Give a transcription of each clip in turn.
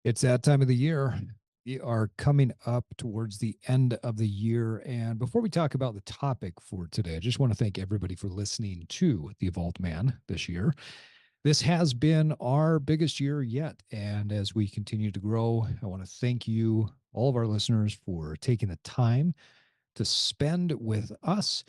It's that time of the year. We are coming up towards the end of the year. And before we talk about the topic for today, I just want to thank everybody for listening to The Evolved Man this year. This has been our biggest year yet. And as we continue to grow, I want to thank you, all of our listeners, for taking the time to spend with us.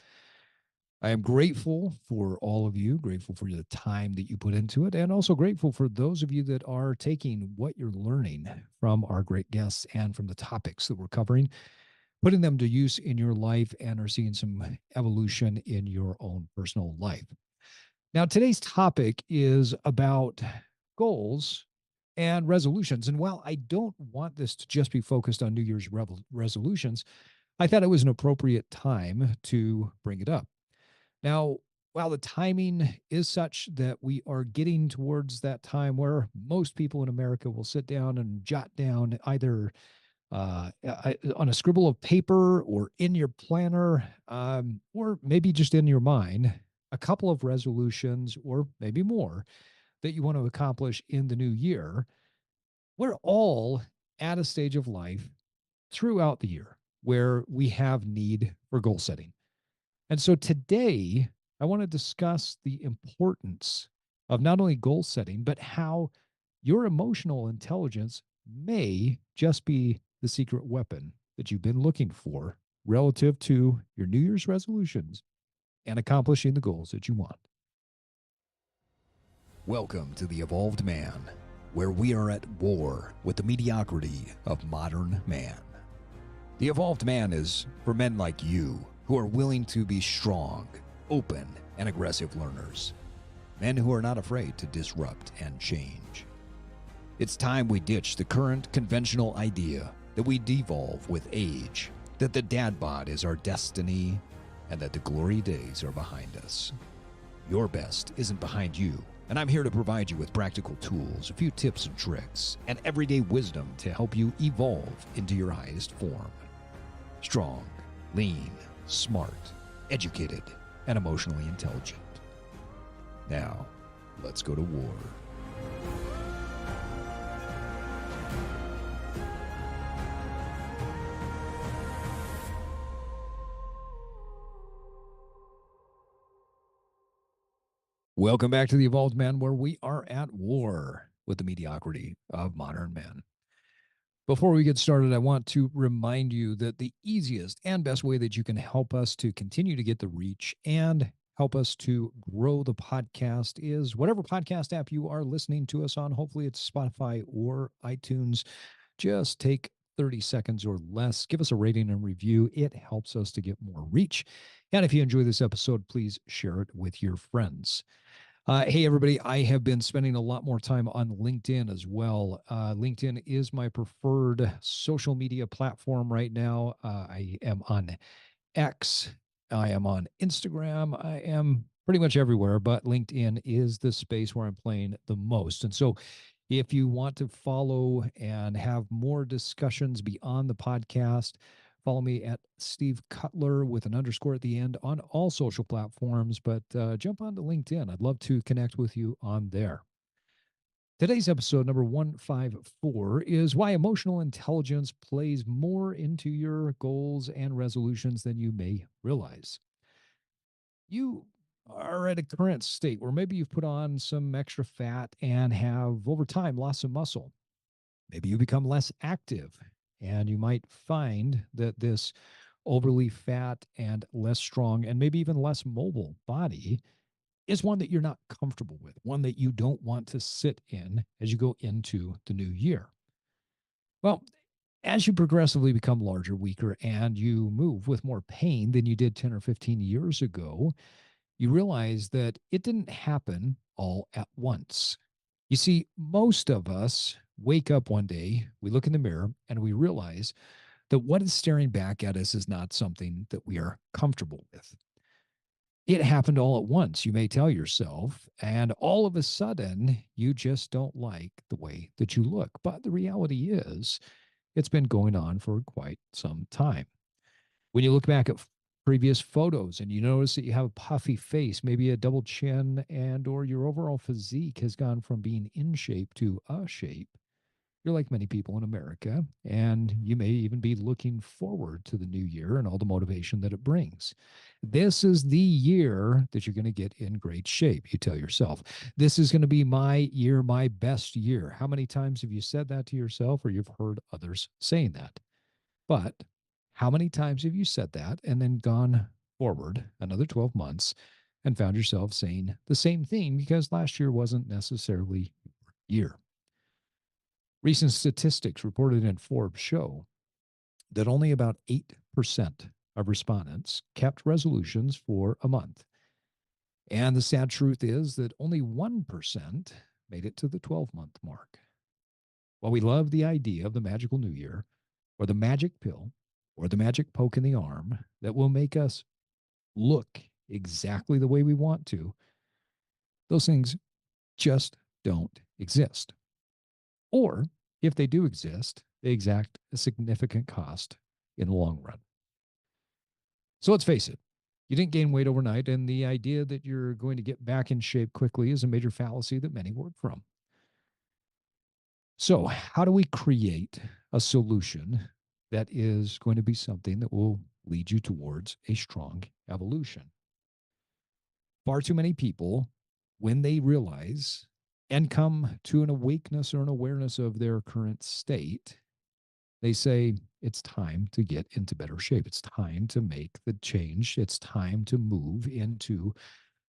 I am grateful for all of you, grateful for the time that you put into it, and also grateful for those of you that are taking what you're learning from our great guests and from the topics that we're covering, putting them to use in your life and are seeing some evolution in your own personal life. Now, today's topic is about goals and resolutions. And while I don't want this to just be focused on New Year's resolutions, I thought it was an appropriate time to bring it up. Now, while the timing is such that we are getting towards that time where most people in America will sit down and jot down either on a scribble of paper or in your planner, or maybe just in your mind, a couple of resolutions or maybe more that you want to accomplish in the new year, we're all at a stage of life throughout the year where we have need for goal setting. And so today, I want to discuss the importance of not only goal setting, but how your emotional intelligence may just be the secret weapon that you've been looking for relative to your New Year's resolutions and accomplishing the goals that you want. Welcome to The Evolved Man, where we are at war with the mediocrity of modern man. The Evolved Man is for men like you who are willing to be strong, open, and aggressive learners. Men who are not afraid to disrupt and change. It's time we ditch the current conventional idea that we devolve with age, that the dad bod is our destiny, and that the glory days are behind us. Your best isn't behind you, and I'm here to provide you with practical tools, a few tips and tricks, and everyday wisdom to help you evolve into your highest form. Strong, lean, smart, educated, and emotionally intelligent. Now, let's go to war. Welcome back to The Evolved Man, where we are at war with the mediocrity of modern men. Before we get started, I want to remind you that the easiest and best way that you can help us to continue to get the reach and help us to grow the podcast is whatever podcast app you are listening to us on. Hopefully it's Spotify or iTunes. Just take 30 seconds or less. Give us a rating and review. It helps us to get more reach. And if you enjoy this episode, please share it with your friends. Hey, everybody, I have been spending a lot more time on LinkedIn as well. LinkedIn is my preferred social media platform right now. I am on X. I am on Instagram. I am pretty much everywhere, but LinkedIn is the space where I'm playing the most. And so if you want to follow and have more discussions beyond the podcast, follow me at Steve Cutler with an underscore at the end on all social platforms, but jump onto LinkedIn. I'd love to connect with you on there. Today's episode, number 154, is why emotional intelligence plays more into your goals and resolutions than you may realize. You are at a current state where maybe you've put on some extra fat and have over time lost some muscle. Maybe you become less active, and you might find that this overly fat and less strong and maybe even less mobile body is one that you're not comfortable with, one that you don't want to sit in as you go into the new year. Well, as you progressively become larger, weaker, and you move with more pain than you did 10 or 15 years ago, you realize that it didn't happen all at once. You see, most of us wake up one day, we look in the mirror, and we realize that what is staring back at us is not something that we are comfortable with. It happened all at once, you may tell yourself, and all of a sudden, you just don't like the way that you look. But the reality is, it's been going on for quite some time. When you look back at previous photos and you notice that you have a puffy face, maybe a double chin, and or your overall physique has gone from being in shape to a shape, you're like many people in America, and you may even be looking forward to the new year and all the motivation that it brings. This is the year that you're going to get in great shape. You tell yourself, this is going to be my year, my best year. How many times have you said that to yourself, or you've heard others saying that? But how many times have you said that and then gone forward another 12 months and found yourself saying the same thing because last year wasn't necessarily your year? Recent statistics reported in Forbes show that only about 8% of respondents kept resolutions for a month. And the sad truth is that only 1% made it to the 12-month mark. While we love the idea of the magical new year, or the magic pill, or the magic poke in the arm that will make us look exactly the way we want to, those things just don't exist. Or if they do exist, they exact a significant cost in the long run. So let's face it, you didn't gain weight overnight, and the idea that you're going to get back in shape quickly is a major fallacy that many work from. So, how do we create a solution that is going to be something that will lead you towards a strong evolution? Far too many people, when they realize and come to an awakeness or an awareness of their current state, they say, it's time to get into better shape. It's time to make the change. It's time to move into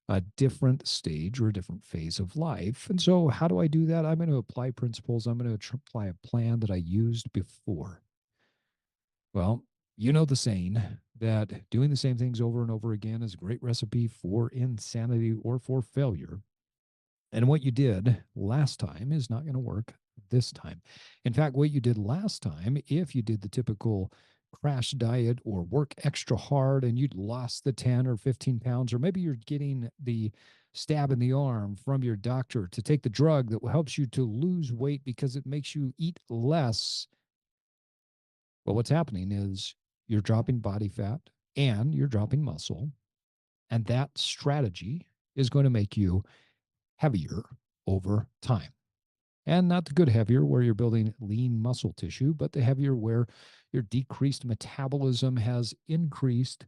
a different stage or a different phase of life. And so, how do I do that? I'm going to apply principles. I'm going to apply a plan that I used before. Well, you know the saying that doing the same things over and over again is a great recipe for insanity or for failure. And what you did last time is not going to work this time. In fact, what you did last time, if you did the typical crash diet or work extra hard and you'd lost the 10 or 15 pounds, or maybe you're getting the stab in the arm from your doctor to take the drug that helps you to lose weight because it makes you eat less. Well, what's happening is you're dropping body fat and you're dropping muscle. And that strategy is going to make you heavier over time. And not the good heavier where you're building lean muscle tissue, but the heavier where your decreased metabolism has increased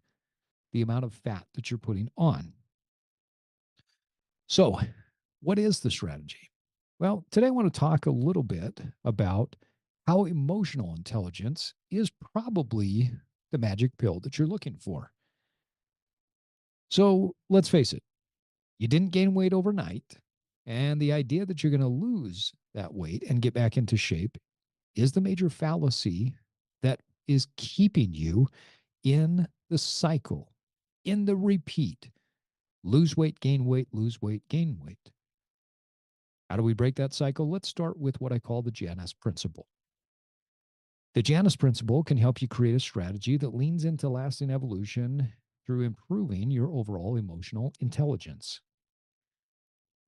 the amount of fat that you're putting on. So, what is the strategy? Well, today I want to talk a little bit about how emotional intelligence is probably the magic pill that you're looking for. So, let's face it, you didn't gain weight overnight. And the idea that you're going to lose that weight and get back into shape is the major fallacy that is keeping you in the cycle, in the repeat. Lose weight, gain weight, lose weight, gain weight. How do we break that cycle? Let's start with what I call the Janus principle. The Janus principle can help you create a strategy that leans into lasting evolution through improving your overall emotional intelligence.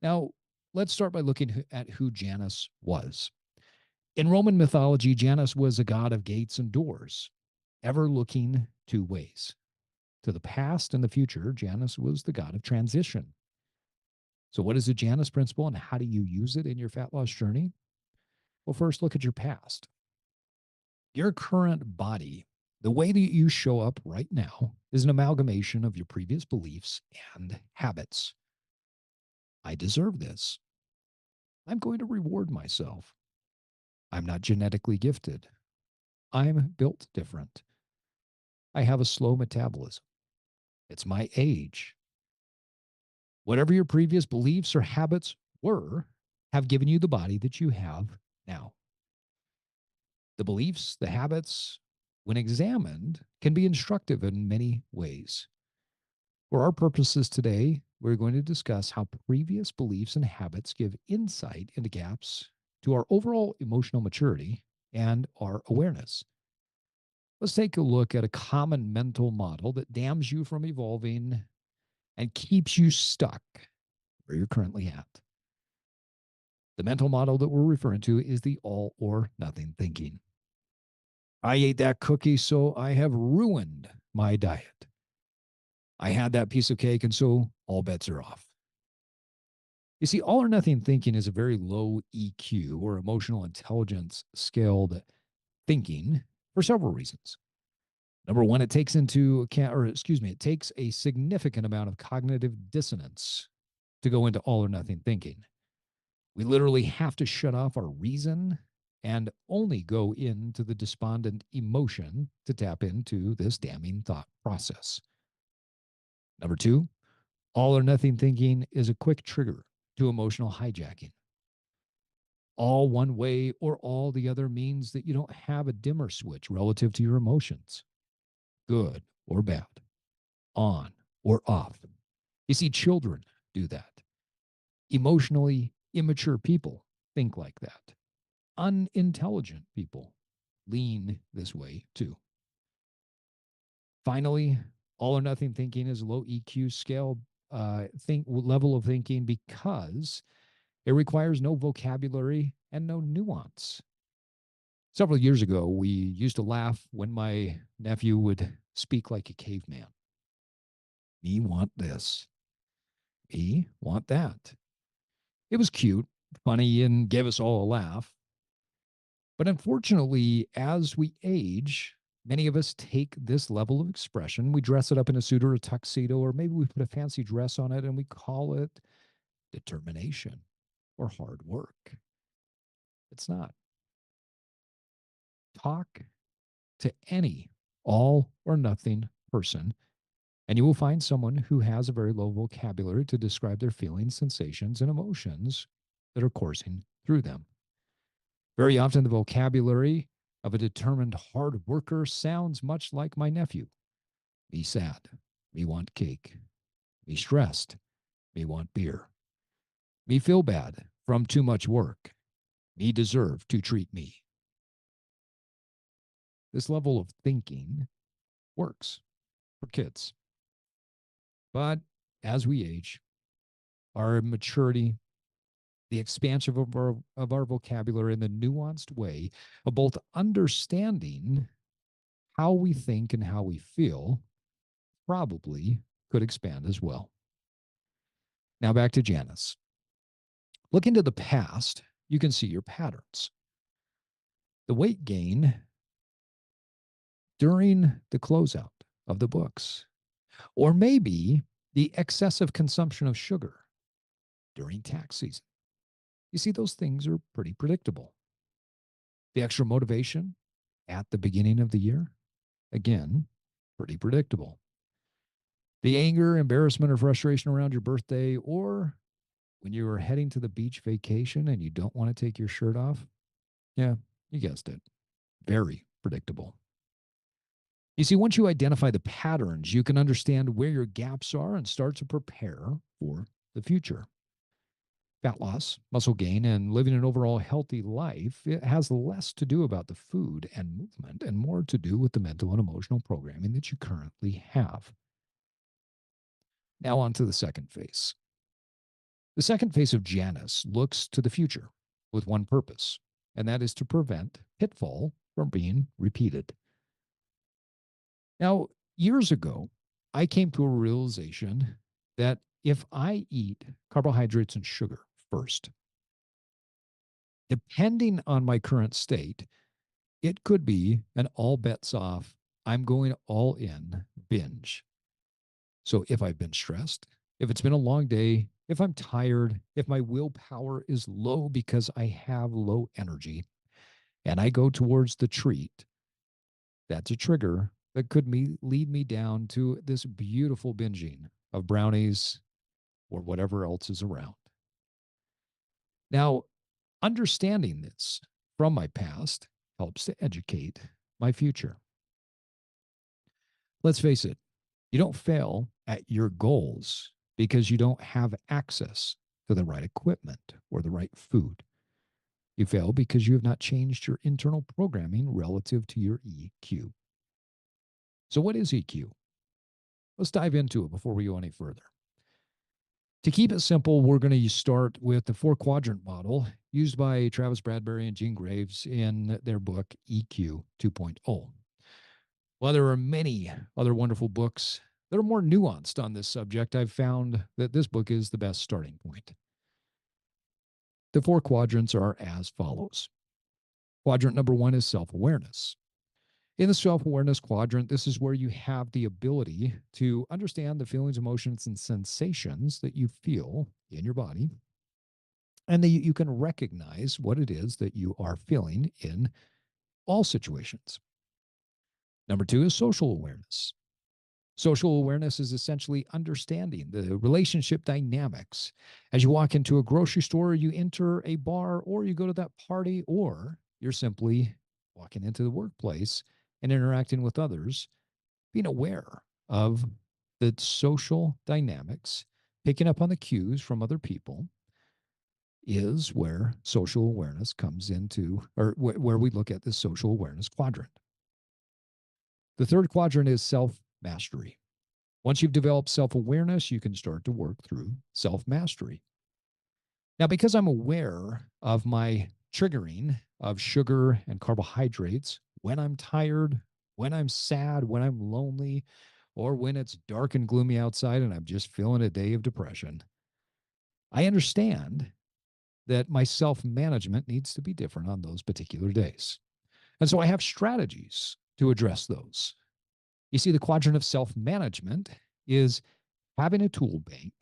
Now, let's start by looking at who Janus was. In Roman mythology, Janus was a god of gates and doors, ever looking two ways. To the past and the future, Janus was the god of transition. So, what is the Janus principle and how do you use it in your fat loss journey? Well, first, look at your past. Your current body, the way that you show up right now, is an amalgamation of your previous beliefs and habits. I deserve this. I'm going to reward myself. I'm not genetically gifted. I'm built different. I have a slow metabolism. It's my age. Whatever your previous beliefs or habits were, have given you the body that you have now. The beliefs, the habits, when examined, can be instructive in many ways. For our purposes today, we're going to discuss how previous beliefs and habits give insight into gaps to our overall emotional maturity and our awareness. Let's take a look at a common mental model that damns you from evolving and keeps you stuck where you're currently at. The mental model that we're referring to is the all or nothing thinking. I ate that cookie, so I have ruined my diet. I had that piece of cake, and so all bets are off. You see, all or nothing thinking is a very low EQ or emotional intelligence scaled thinking for several reasons. Number one, it takes into account, or excuse me, it takes a significant amount of cognitive dissonance to go into all or nothing thinking. We literally have to shut off our reason and only go into the despondent emotion to tap into this damning thought process. Number two, all or nothing thinking is a quick trigger to emotional hijacking. All one way or all the other means that you don't have a dimmer switch relative to your emotions, good or bad, on or off. You see, children do that. Emotionally immature people think like that. Unintelligent people lean this way too. Finally, all or nothing thinking is low EQ scale think level of thinking because it requires no vocabulary and no nuance. Several years ago, we used to laugh when my nephew would speak like a caveman. Me want this. Me want that. It was cute, funny, and gave us all a laugh. But unfortunately, as we age, many of us take this level of expression, we dress it up in a suit or a tuxedo, or maybe we put a fancy dress on it and we call it determination or hard work. It's not. Talk to any all or nothing person, and you will find someone who has a very low vocabulary to describe their feelings, sensations, and emotions that are coursing through them. Very often, the vocabulary of a determined hard worker sounds much like my nephew. Me sad, me want cake, me stressed, me want beer, me feel bad from too much work, me deserve to treat me. This level of thinking works for kids. But as we age, our maturity, the expansion of our vocabulary, and the nuanced way of both understanding how we think and how we feel probably could expand as well. Now back to Janice. Look into the past, you can see your patterns. The weight gain during the closeout of the books, or maybe the excessive consumption of sugar during tax season. You see, those things are pretty predictable. The extra motivation at the beginning of the year, again, pretty predictable. The anger, embarrassment, or frustration around your birthday, or when you are heading to the beach vacation and you don't want to take your shirt off, yeah, you guessed it. Very predictable. You see, once you identify the patterns, you can understand where your gaps are and start to prepare for the future. Fat loss, muscle gain, and living an overall healthy life, it has less to do about the food and movement and more to do with the mental and emotional programming that you currently have. Now on to the second phase. The second phase of Janus looks to the future with one purpose, and that is to prevent pitfall from being repeated. Now, years ago, I came to a realization that if I eat carbohydrates and sugar first, depending on my current state, it could be an all bets off, I'm going all in binge. So if I've been stressed, if it's been a long day, if I'm tired, if my willpower is low because I have low energy, and I go towards the treat, that's a trigger that could lead me down to this beautiful binging of brownies or whatever else is around. Now, understanding this from my past helps to educate my future. Let's face it, you don't fail at your goals because you don't have access to the right equipment or the right food. You fail because you have not changed your internal programming relative to your EQ. So, what is EQ? Let's dive into it before we go any further. To keep it simple, we're going to start with the four quadrant model used by Travis Bradbury and Gene Graves in their book EQ 2.0. While there are many other wonderful books that are more nuanced on this subject, I've found that this book is the best starting point. The four quadrants are as follows. Quadrant number one is self awareness. In the self awareness quadrant, this is where you have the ability to understand the feelings, emotions, and sensations that you feel in your body, and that you can recognize what it is that you are feeling in all situations. Number two is social awareness. Social awareness is essentially understanding the relationship dynamics. As you walk into a grocery store, you enter a bar, or you go to that party, or you're simply walking into the workplace and interacting with others, being aware of the social dynamics, picking up on the cues from other people is where social awareness comes into, or where we look at the social awareness quadrant. The third quadrant is self mastery. Once you've developed self awareness, you can start to work through self mastery. Now, because I'm aware of my triggering of sugar and carbohydrates when I'm tired, when I'm sad, when I'm lonely, or when it's dark and gloomy outside and I'm just feeling a day of depression, I understand that my self management needs to be different on those particular days. And so I have strategies to address those. You see, the quadrant of self management is having a tool bank,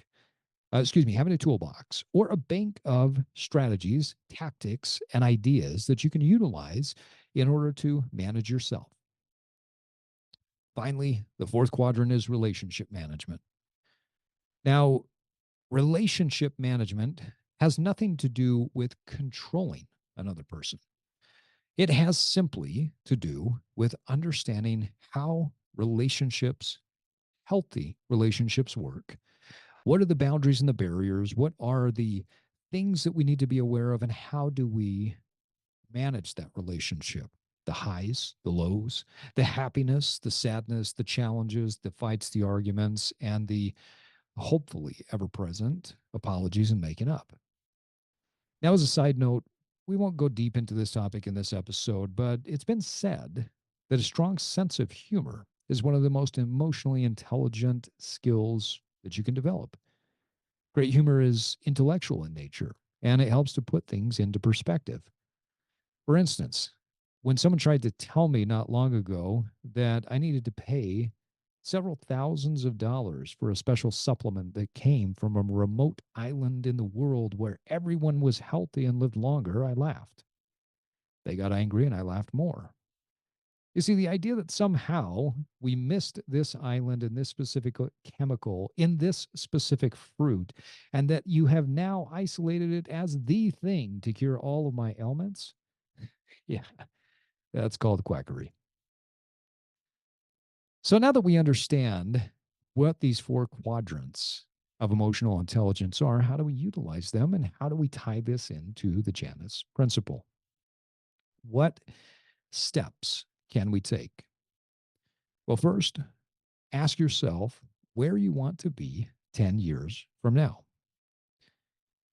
having a toolbox or a bank of strategies, tactics, and ideas that you can utilize in order to manage yourself. Finally, the fourth quadrant is relationship management. Now, relationship management has nothing to do with controlling another person. It has simply to do with understanding how relationships, healthy relationships work. What are the boundaries and the barriers? What are the things that we need to be aware of? And how do we manage that relationship? The highs, the lows, the happiness, the sadness, the challenges, the fights, the arguments, and the hopefully ever present apologies and making up. Now, as a side note, we won't go deep into this topic in this episode, but it's been said that a strong sense of humor is one of the most emotionally intelligent skills that you can develop. Great humor is intellectual in nature, and it helps to put things into perspective. For instance, when someone tried to tell me not long ago that I needed to pay several thousands of dollars for a special supplement that came from a remote island in the world where everyone was healthy and lived longer, I laughed. They got angry and I laughed more. You see, the idea that somehow we missed this island and this specific chemical in this specific fruit, and that you have now isolated it as the thing to cure all of my ailments, yeah, that's called quackery. So now that we understand what these four quadrants of emotional intelligence are, how do we utilize them and how do we tie this into the Janus principle? What steps can we take? Well, first, ask yourself where you want to be 10 years from now.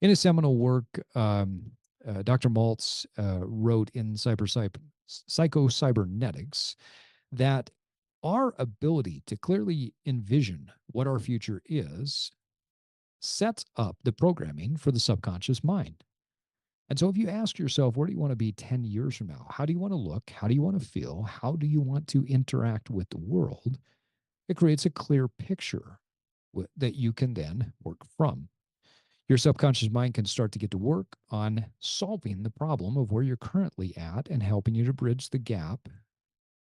In his seminal work, Dr. Maltz wrote in Psycho-Cybernetics that our ability to clearly envision what our future is sets up the programming for the subconscious mind. And so if you ask yourself, where do you want to be 10 years from now? How do you want to look? How do you want to feel? How do you want to interact with the world? It creates a clear picture that you can then work from. Your subconscious mind can start to get to work on solving the problem of where you're currently at and helping you to bridge the gap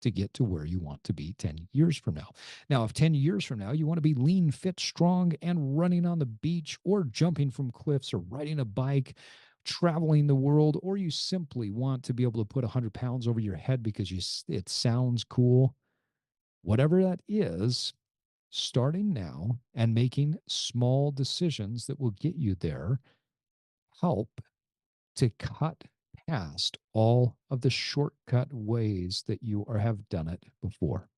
to get to where you want to be 10 years from now. Now, if 10 years from now you want to be lean, fit, strong, and running on the beach or jumping from cliffs or riding a bike, traveling the world, or you simply want to be able to put 100 pounds over your head because it sounds cool, whatever that is, starting now and making small decisions that will get you there help to cut past all of the shortcut ways that you have done it before.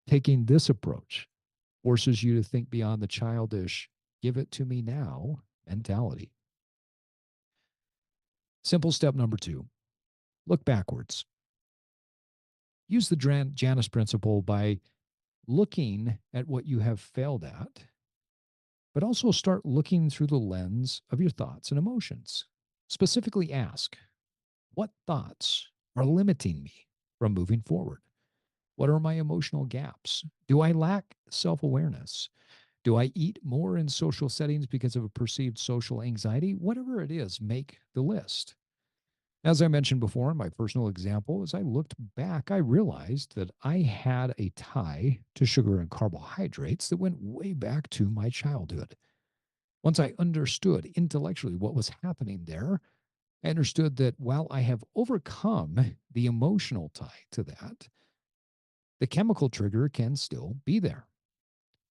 Taking this approach forces you to think beyond the childish, give it to me now mentality. Simple step number two, look backwards. Use the Janus principle by looking at what you have failed at, but also start looking through the lens of your thoughts and emotions. Specifically ask, what thoughts are limiting me from moving forward? What are my emotional gaps? Do I lack self awareness? Do I eat more in social settings because of a perceived social anxiety? Whatever it is, make the list. As I mentioned before in my personal example, as I looked back, I realized that I had a tie to sugar and carbohydrates that went way back to my childhood. Once I understood intellectually what was happening there, I understood that while I have overcome the emotional tie to that, the chemical trigger can still be there.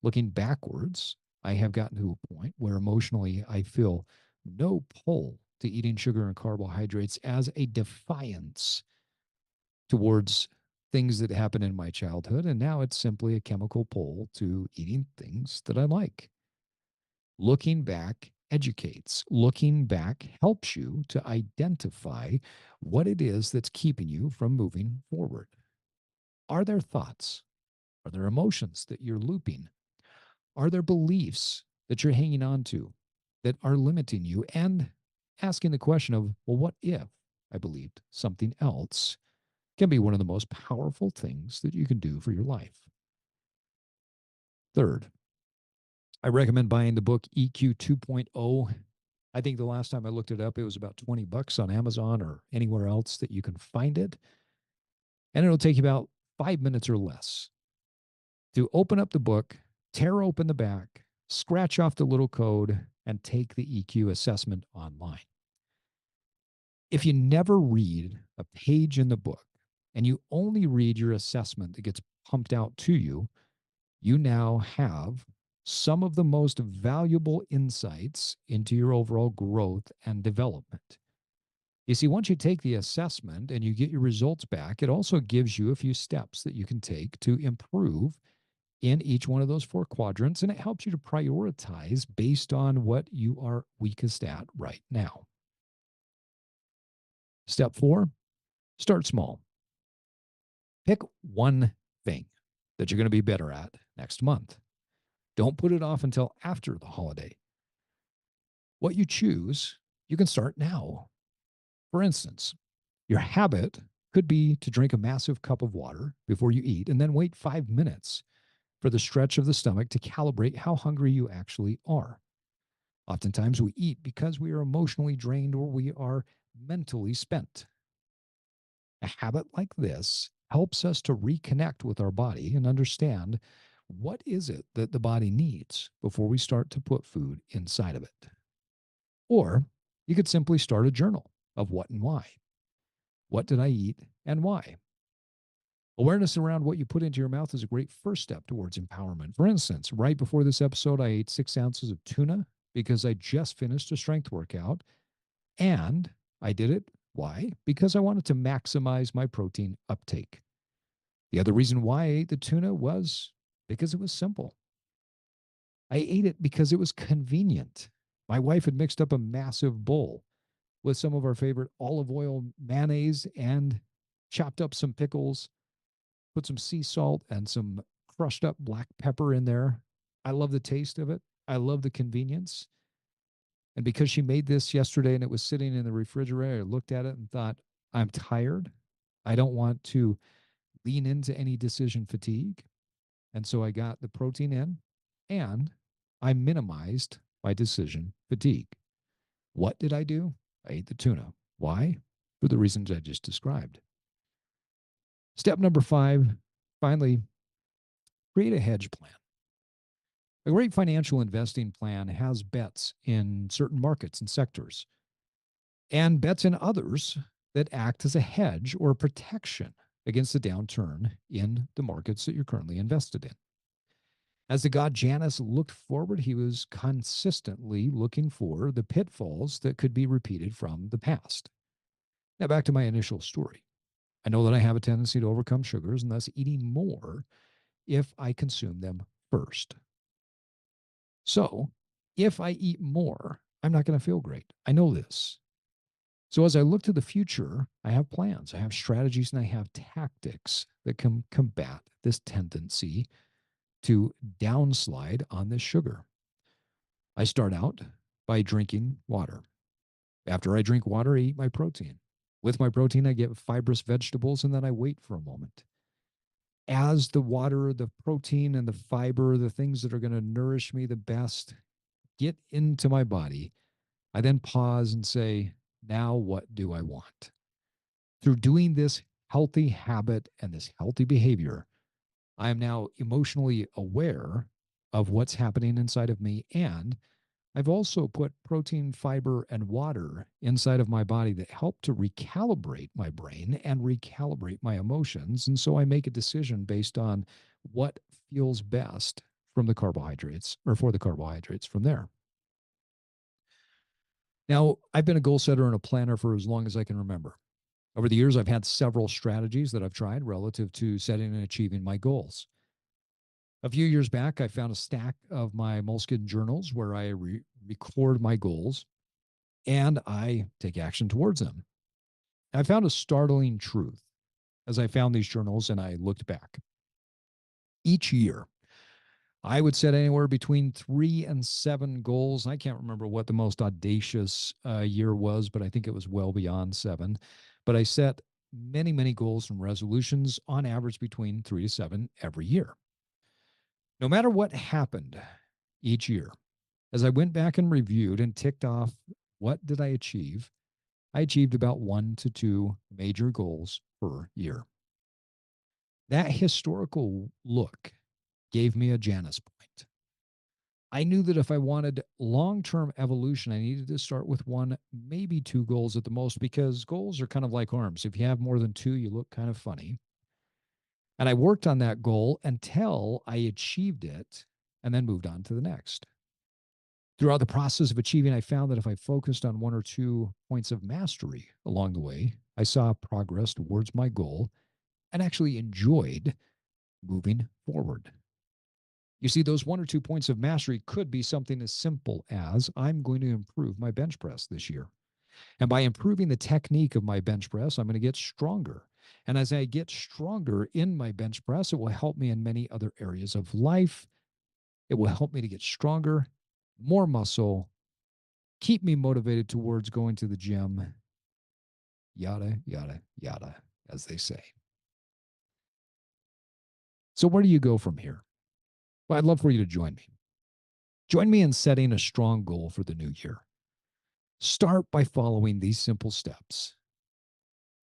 Looking backwards, I have gotten to a point where emotionally I feel no pull to eating sugar and carbohydrates as a defiance towards things that happened in my childhood. And now it's simply a chemical pull to eating things that I like. Looking back educates. Looking back helps you to identify what it is that's keeping you from moving forward. Are there thoughts? Are there emotions that you're looping? Are there beliefs that you're hanging on to that are limiting you? And asking the question of, well, what if I believed something else can be one of the most powerful things that you can do for your life. Third, I recommend buying the book EQ 2.0. I think the last time I looked it up, it was about $20 on Amazon or anywhere else that you can find it. And it'll take you about 5 minutes or less to open up the book, tear open the back, scratch off the little code, and take the EQ assessment online. If you never read a page in the book and you only read your assessment that gets pumped out to you, you now have some of the most valuable insights into your overall growth and development. You see, once you take the assessment and you get your results back, it also gives you a few steps that you can take to improve in each one of those four quadrants, and it helps you to prioritize based on what you are weakest at right now. Step 4, start small. Pick one thing that you're going to be better at next month. Don't put it off until after the holiday. What you choose, you can start now. For instance, your habit could be to drink a massive cup of water before you eat and then wait 5 minutes for the stretch of the stomach to calibrate how hungry you actually are. Oftentimes, we eat because we are emotionally drained or we are mentally spent. A habit like this helps us to reconnect with our body and understand what is it that the body needs before we start to put food inside of it. Or you could simply start a journal of what and why. What did I eat and why? Awareness around what you put into your mouth is a great first step towards empowerment. For instance, right before this episode, I ate 6 ounces of tuna because I just finished a strength workout. And I did it. Why? Because I wanted to maximize my protein uptake. The other reason why I ate the tuna was because it was simple. I ate it because it was convenient. My wife had mixed up a massive bowl with some of our favorite olive oil mayonnaise and chopped up some pickles, put some sea salt and some crushed up black pepper in there. I love the taste of it. I love the convenience. And because she made this yesterday and it was sitting in the refrigerator, I looked at it and thought, I'm tired. I don't want to lean into any decision fatigue. And so I got the protein in and I minimized my decision fatigue. What did I do? I ate the tuna. Why? For the reasons I just described. Step number 5, finally, create a hedge plan. A great financial investing plan has bets in certain markets and sectors and bets in others that act as a hedge or a protection against the downturn in the markets that you're currently invested in. As the god Janus looked forward, he was consistently looking for the pitfalls that could be repeated from the past. Now, back to my initial story. I know that I have a tendency to overcome sugars and thus eating more if I consume them first. So, if I eat more, I'm not going to feel great. I know this. So, as I look to the future, I have plans, I have strategies, and I have tactics that can combat this tendency to downslide on this sugar. I start out by drinking water. After I drink water, I eat my protein. With my protein, I get fibrous vegetables, and then I wait for a moment. As the water, the protein, and the fiber, the things that are going to nourish me the best, get into my body, I then pause and say, now what do I want? Through doing this healthy habit and this healthy behavior, I am now emotionally aware of what's happening inside of me. And I've also put protein, fiber, and water inside of my body that help to recalibrate my brain and recalibrate my emotions. And so I make a decision based on what feels best from the carbohydrates or for the carbohydrates from there. Now, I've been a goal setter and a planner for as long as I can remember. Over the years, I've had several strategies that I've tried relative to setting and achieving my goals. A few years back, I found a stack of my Moleskine journals where I record my goals and I take action towards them. I found a startling truth as I found these journals and I looked back. Each year, I would set anywhere between 3 and 7 goals. I can't remember what the most audacious year was, but I think it was well beyond 7. But I set many, many goals and resolutions on average between 3 to 7 every year. No matter what happened each year, as I went back and reviewed and ticked off what did I achieve, I achieved about 1 to 2 major goals per year. That historical look gave me a Janus point. I knew that if I wanted long-term evolution, I needed to start with 1, maybe 2 goals at the most, because goals are kind of like arms. If you have more than 2, you look kind of funny. And I worked on that goal until I achieved it and then moved on to the next. Throughout the process of achieving, I found that if I focused on 1 or 2 points of mastery along the way, I saw progress towards my goal and actually enjoyed moving forward. You see, those 1 or 2 points of mastery could be something as simple as I'm going to improve my bench press this year. And by improving the technique of my bench press, I'm going to get stronger. And as I get stronger in my bench press, it will help me in many other areas of life. It will help me to get stronger, more muscle, keep me motivated towards going to the gym, yada, yada, yada, as they say. So, where do you go from here? Well, I'd love for you to join me. Join me in setting a strong goal for the new year. Start by following these simple steps.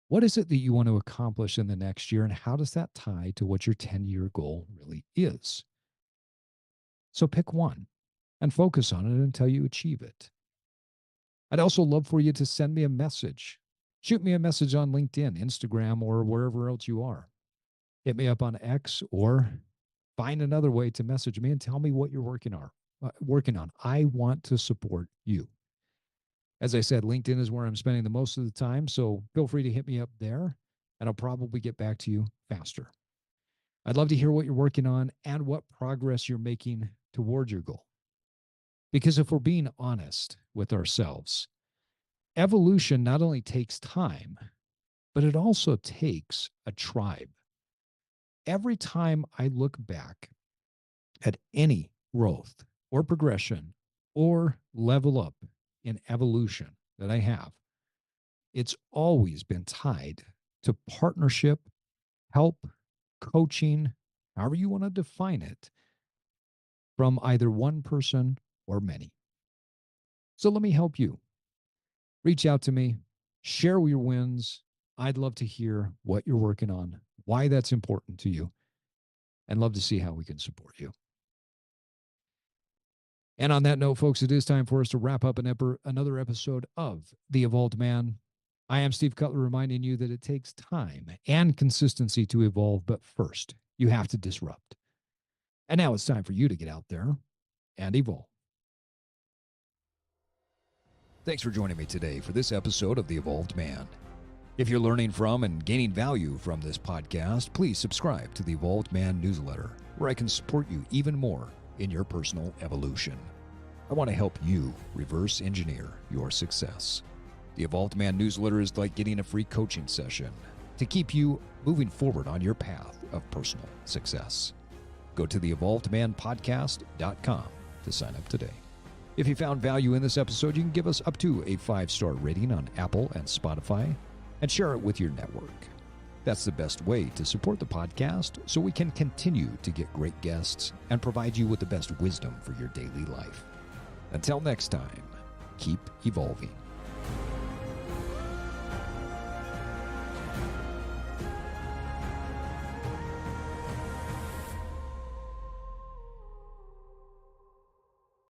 What is it that you want to accomplish in the next year, and how does that tie to what your 10-year goal really is? So pick one and focus on it until you achieve it. I'd also love for you to send me a message. Shoot me a message on LinkedIn, Instagram, or wherever else you are. Hit me up on X or find another way to message me and tell me what you're working on. I want to support you. As I said, LinkedIn is where I'm spending the most of the time, so feel free to hit me up there, and I'll probably get back to you faster. I'd love to hear what you're working on and what progress you're making towards your goal. Because if we're being honest with ourselves, evolution not only takes time, but it also takes a tribe. Every time I look back at any growth or progression or level up in evolution that I have, it's always been tied to partnership, help, coaching, however you want to define it, from either one person or many. So let me help you. Reach out to me, share your wins. I'd love to hear what you're working on, why that's important to you, and love to see how we can support you. And on that note, folks, it is time for us to wrap up another episode of The Evolved Man. I am Steve Cutler, reminding you that it takes time and consistency to evolve, but first, you have to disrupt. And now it's time for you to get out there and evolve. Thanks for joining me today for this episode of The Evolved Man. If you're learning from and gaining value from this podcast, please subscribe to the Evolved Man newsletter, where I can support you even more in your personal evolution. I want to help you reverse engineer your success. The Evolved Man newsletter is like getting a free coaching session to keep you moving forward on your path of personal success. Go to theevolvedmanpodcast.com to sign up today. If you found value in this episode, you can give us up to a 5-star rating on Apple and Spotify and share it with your network. That's the best way to support the podcast so we can continue to get great guests and provide you with the best wisdom for your daily life. Until next time, keep evolving.